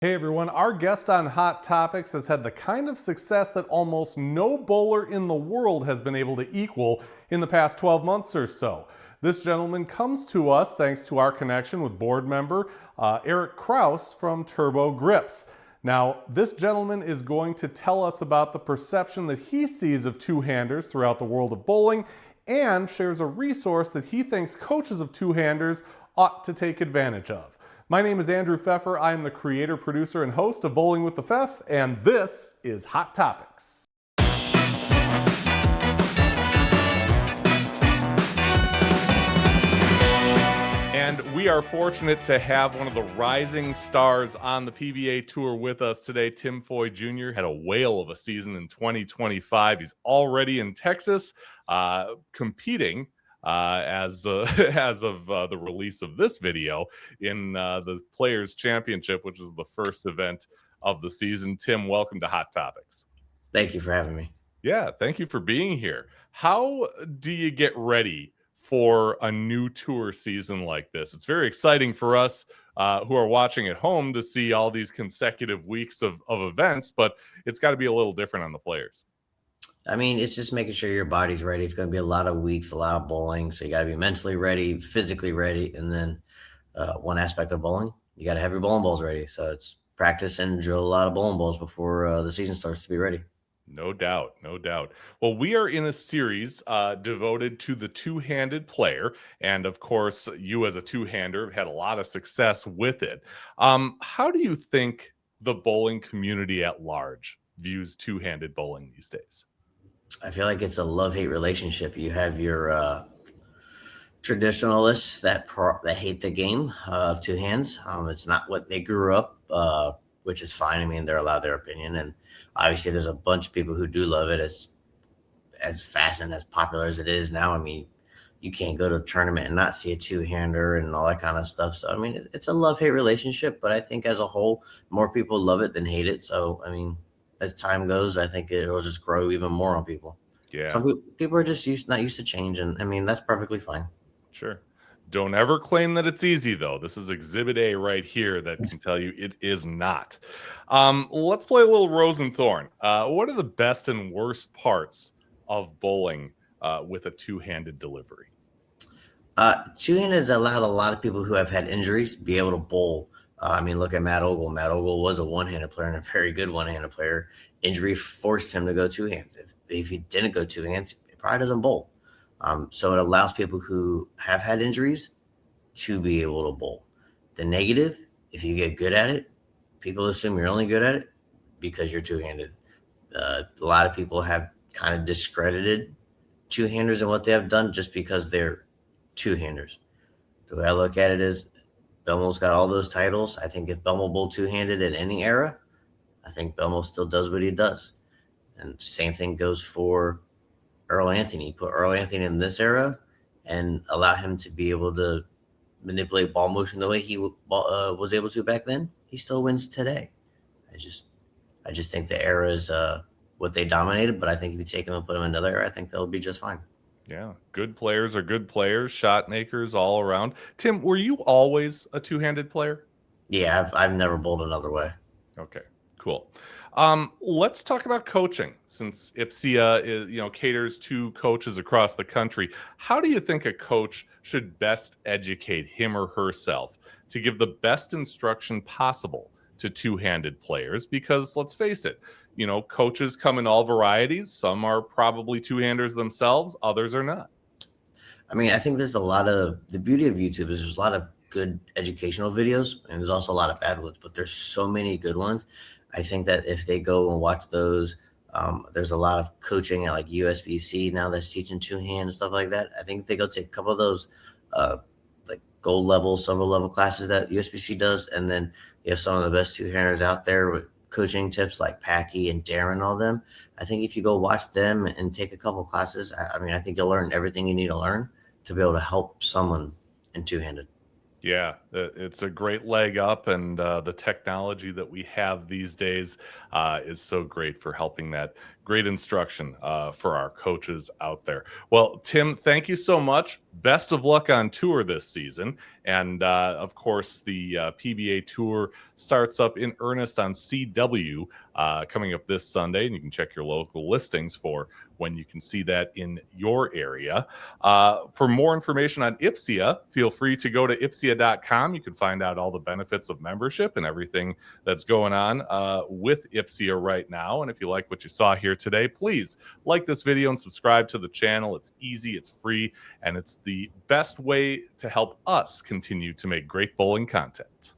Hey everyone, our guest on Hot Topics has had the kind of success that almost no bowler in the world has been able to equal in the past 12 months or so. This gentleman comes to us thanks to our connection with board member Eric Kraus from Turbo Grips. Now, this gentleman is going to tell us about the perception that he sees of two-handers throughout the world of bowling and shares a resource that he thinks coaches of two-handers ought to take advantage of. My name is Andrew Pfeffer. I am the creator, producer, and host of Bowling with the Pfeff, and this is Hot Topics. And we are fortunate to have one of the rising stars on the PBA Tour with us today. Tim Foy Jr. had a whale of a season in 2025. He's already in Texas competing as of the release of this video in the Players Championship, which is the first event of the season. Tim, welcome to Hot Topics. Thank you for having me. Yeah, thank you for being here. How do you get ready for a new tour season like this? It's very exciting for us who are watching at home to see all these consecutive weeks of events, but it's got to be a little different on the players. I mean, it's just making sure your body's ready. It's going to be a lot of weeks, a lot of bowling. So you got to be mentally ready, physically ready. And then one aspect of bowling, you got to have your bowling balls ready. So it's practice and drill a lot of bowling balls before the season starts to be ready. No doubt, no doubt. Well, we are in a series devoted to the two-handed player, and of course, you as a two-hander have had a lot of success with it. How do you think the bowling community at large views two-handed bowling these days? I feel like it's a love-hate relationship. You have your traditionalists that hate the game of two hands. It's not what they grew up, which is fine. I mean, they're allowed their opinion, and obviously, there's a bunch of people who do love it as fast and as popular as it is now. I mean, you can't go to a tournament and not see a two-hander and all that kind of stuff. So, I mean, it's a love-hate relationship, but I think as a whole, more people love it than hate it. So, I mean, as time goes, I think it'll just grow even more on people. Yeah, Some people are just not used to change, and I mean, that's perfectly fine. sure. Don't ever claim that it's easy, though. This is Exhibit A right here that can tell you it is not. Let's play a little Rose and Thorn. What are the best and worst parts of bowling with a two-handed delivery? Two-handed has allowed a lot of people who have had injuries be able to bowl. I mean, look at Matt Ogle. Matt Ogle was a one-handed player and a very good one-handed player. Injury forced him to go two hands. If he didn't go two hands, he probably doesn't bowl. So it allows people who have had injuries to be able to bowl. The negative, if you get good at it, people assume you're only good at it because you're two-handed. A lot of people have kind of discredited two-handers and what they have done just because they're two-handers. The way I look at it is Belmo's got all those titles. I think if Belmo bowled two-handed in any era, I think Belmo still does what he does. And same thing goes for Earl Anthony. Put Earl Anthony in this era and allow him to be able to manipulate ball motion the way he was able to back then. He still wins today. I just think the era is what they dominated. But I think if you take them and put them in another era, I think they'll be just fine. Yeah, good players are good players, shot makers all around. Tim, were you always a two-handed player? Yeah, I've never bowled another way. Okay, cool. Let's talk about coaching since IPSIA is, caters to coaches across the country. How do you think a coach should best educate him or herself to give the best instruction possible to two-handed players? Because let's face it, coaches come in all varieties. Some are probably two-handers themselves, others are not. I mean, I think there's a lot of the beauty of YouTube is there's a lot of good educational videos and there's also a lot of bad ones, but there's so many good ones. I think that if they go and watch those, there's a lot of coaching at like USBC now that's teaching two hand and stuff like that. I think they go take a couple of those like gold level, silver level classes that USBC does, and then you have some of the best two handers out there with coaching tips like Packy and Darren, all them. I think if you go watch them and take a couple classes, I mean, I think you'll learn everything you need to learn to be able to help someone in two-handed. Yeah, it's a great leg up, and the technology that we have these days is so great for helping that great instruction for our coaches out there. Well, Tim, thank you so much. Best of luck on tour this season. And of course, the PBA Tour starts up in earnest on CW coming up this Sunday. And you can check your local listings for when you can see that in your area. For more information on Ipsia, feel free to go to ipsia.com. You can find out all the benefits of membership and everything that's going on with Ipsia right now. And if you like what you saw here today, please like this video and subscribe to the channel. It's easy, it's free, and it's the best way to help us continue to make great bowling content.